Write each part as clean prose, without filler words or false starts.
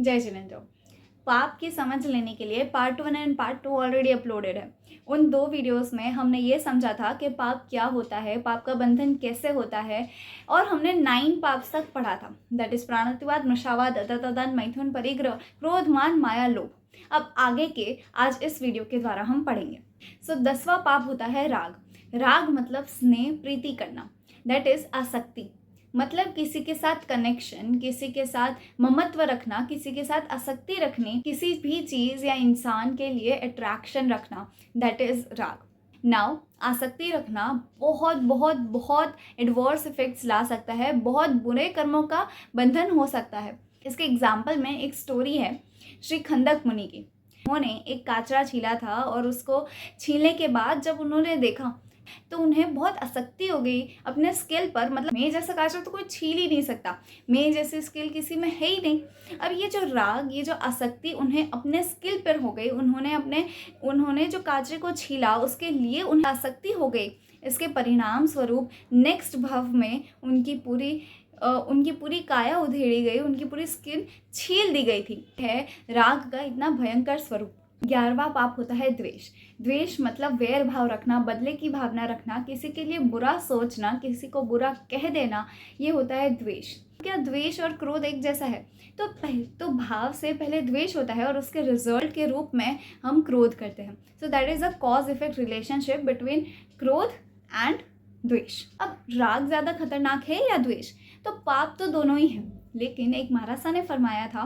जय जिनेंद्र। पाप की समझ लेने के लिए part 1 and part 2 already uploaded है। उन 2 वीडियोस में हमने ये समझा था कि पाप क्या होता है, पाप का बंधन कैसे होता है, और हमने 9 पाप्स तक पढ़ा था। दैट इज प्राणतिवाद, मृषावाद, अततादान, मैथुन, परिग्रह, क्रोध, मान, माया, लोभ। अब आगे के आज इस वीडियो के द्वारा हम पढ़ेंगे। 10वां पाप होता है राग। राग मतलब स्नेह, प्रीति करना। दैट इज आसक्ति, मतलब किसी के साथ कनेक्शन, किसी के साथ ममत्व रखना, किसी के साथ आसक्ति रखनी, किसी भी चीज़ या इंसान के लिए अट्रैक्शन रखना। दैट इज राग। नाउ आसक्ति रखना बहुत बहुत बहुत एडवर्स इफेक्ट्स ला सकता है, बहुत बुरे कर्मों का बंधन हो सकता है। इसके एग्जाम्पल में एक स्टोरी है श्री खंदक मुनि की। उन्होंने एक काचरा छीला था और उसको छीलने के बाद जब उन्होंने देखा तो उन्हें बहुत आसक्ति हो गई अपने स्किल पर। मतलब मैं जैसा काचरा तो कोई छील ही नहीं सकता, मैं जैसी स्किल किसी में है ही नहीं। अब ये जो राग, ये जो आसक्ति उन्हें अपने स्किल पर हो गई, उन्होंने जो काचरे को छीला उसके लिए उन्हें आसक्ति हो गई। इसके परिणाम स्वरूप नेक्स्ट भाव में उनकी पूरी काया उधेड़ी गई, उनकी पूरी स्किन छील दी गई थी। है राग का इतना भयंकर स्वरूप। 11वां पाप होता है द्वेष। द्वेष मतलब वैर भाव रखना, बदले की भावना रखना, किसी के लिए बुरा सोचना, किसी को बुरा कह देना, ये होता है द्वेष। क्या द्वेष और क्रोध एक जैसा है? तो भाव से पहले द्वेष होता है और उसके रिजल्ट के रूप में हम क्रोध करते हैं। So that is a cause effect relationship between क्रोध एंड द्वेष। अब राग ज़्यादा खतरनाक है या द्वेष? तो पाप तो दोनों ही हैं, लेकिन एक महाराज साहब ने फरमाया था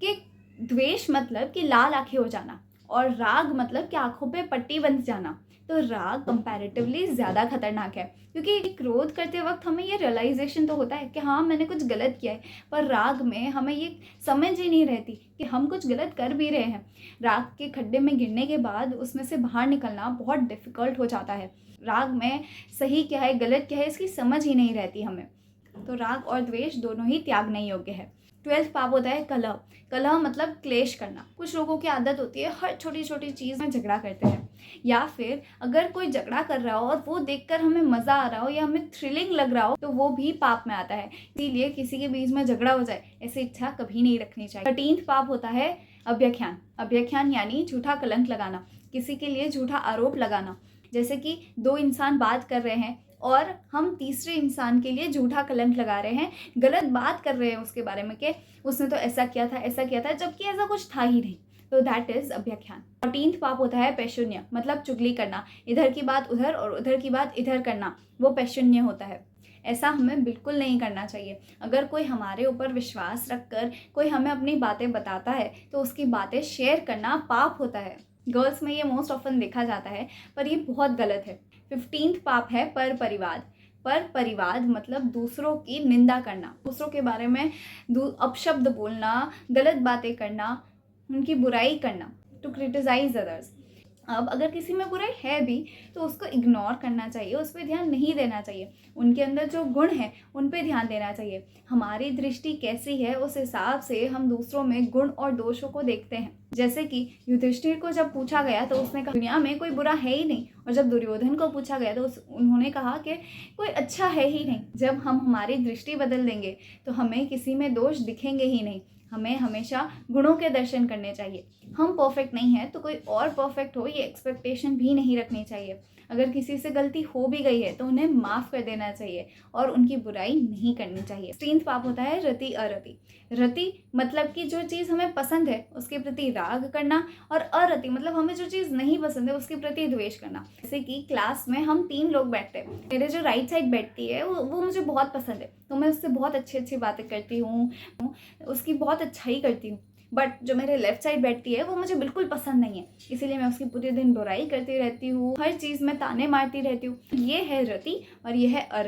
कि द्वेष मतलब कि लाल आंखें हो जाना और राग मतलब कि आंखों पे पट्टी बंध जाना। तो राग कंपैरेटिवली ज़्यादा खतरनाक है, क्योंकि क्रोध करते वक्त हमें ये रियलाइजेशन तो होता है कि हाँ मैंने कुछ गलत किया है, पर राग में हमें ये समझ ही नहीं रहती कि हम कुछ गलत कर भी रहे हैं। राग के खड्डे में गिरने के बाद उसमें से बाहर निकलना बहुत डिफ़िकल्ट हो जाता है। राग में सही क्या है, गलत क्या है, इसकी समझ ही नहीं रहती हमें। तो राग और द्वेष दोनों ही त्यागने योग्य है। 12वां पाप होता है कलह। कलह मतलब क्लेश करना। कुछ लोगों की आदत होती है हर छोटी छोटी चीज़ में झगड़ा करते हैं, या फिर अगर कोई झगड़ा कर रहा हो और वो देखकर हमें मज़ा आ रहा हो या हमें थ्रिलिंग लग रहा हो तो वो भी पाप में आता है। इसीलिए किसी के बीच में झगड़ा हो जाए ऐसी इच्छा कभी नहीं रखनी चाहिए। 13वां पाप होता है अभ्याख्यान। अभ्याख्यान यानी झूठा कलंक लगाना, किसी के लिए झूठा आरोप लगाना। जैसे कि 2 इंसान बात कर रहे हैं और हम तीसरे इंसान के लिए झूठा कलंक लगा रहे हैं, गलत बात कर रहे हैं उसके बारे में कि उसने तो ऐसा किया था, जबकि ऐसा कुछ था ही नहीं। तो दैट इज अभ्याख्यान। 14वां पाप होता है पैशून्य, मतलब चुगली करना, इधर की बात उधर और उधर की बात इधर करना, वो पैशून्य होता है। ऐसा हमें बिल्कुल नहीं करना चाहिए। अगर कोई हमारे ऊपर विश्वास रखकर कोई हमें अपनी बातें बताता है तो उसकी बातें शेयर करना पाप होता है। गर्ल्स में ये मोस्ट ऑफन देखा जाता है, पर ये बहुत गलत है। 15वां पाप है पर परिवाद। पर परिवाद मतलब दूसरों की निंदा करना, दूसरों के बारे में अपशब्द बोलना, गलत बातें करना, उनकी बुराई करना, टू क्रिटिसाइज अदर्स। अब अगर किसी में बुराई है भी तो उसको इग्नोर करना चाहिए, उस पर ध्यान नहीं देना चाहिए। उनके अंदर जो गुण है उन पर ध्यान देना चाहिए। हमारी दृष्टि कैसी है उस हिसाब से हम दूसरों में गुण और दोषों को देखते हैं। जैसे कि युधिष्ठिर को जब पूछा गया तो उसने कहा दुनिया में कोई बुरा है ही नहीं, और जब दुर्योधन को पूछा गया तो उन्होंने कहा कि कोई अच्छा है ही नहीं। जब हम हमारी दृष्टि बदल देंगे तो हमें किसी में दोष दिखेंगे ही नहीं। हमें हमेशा गुणों के दर्शन करने चाहिए। हम परफेक्ट नहीं हैं तो कोई और परफेक्ट हो ये एक्सपेक्टेशन भी नहीं रखनी चाहिए। अगर किसी से गलती हो भी गई है तो उन्हें माफ़ कर देना चाहिए और उनकी बुराई नहीं करनी चाहिए। 16वां पाप होता है रति अरति। रति मतलब कि जो चीज़ हमें पसंद है उसके प्रति राग करना, और अरति मतलब हमें जो चीज़ नहीं पसंद है उसके प्रति द्वेष करना। जैसे कि क्लास में हम 3 लोग बैठते हैं, मेरे जो राइट साइड बैठती है वो मुझे बहुत पसंद है, तो मैं उससे बहुत अच्छी अच्छी बातें करती हूँ, उसकी बहुत अच्छाई करती हूँ। बट जो मेरे लेफ्ट साइड बैठती है वो मुझे बिल्कुल पसंद नहीं है, इसीलिए मैं उसकी पूरे दिन बुराई करती रहती हूँ, हर चीज़ में ताने मारती रहती हूँ। ये है रति और ये है अरति।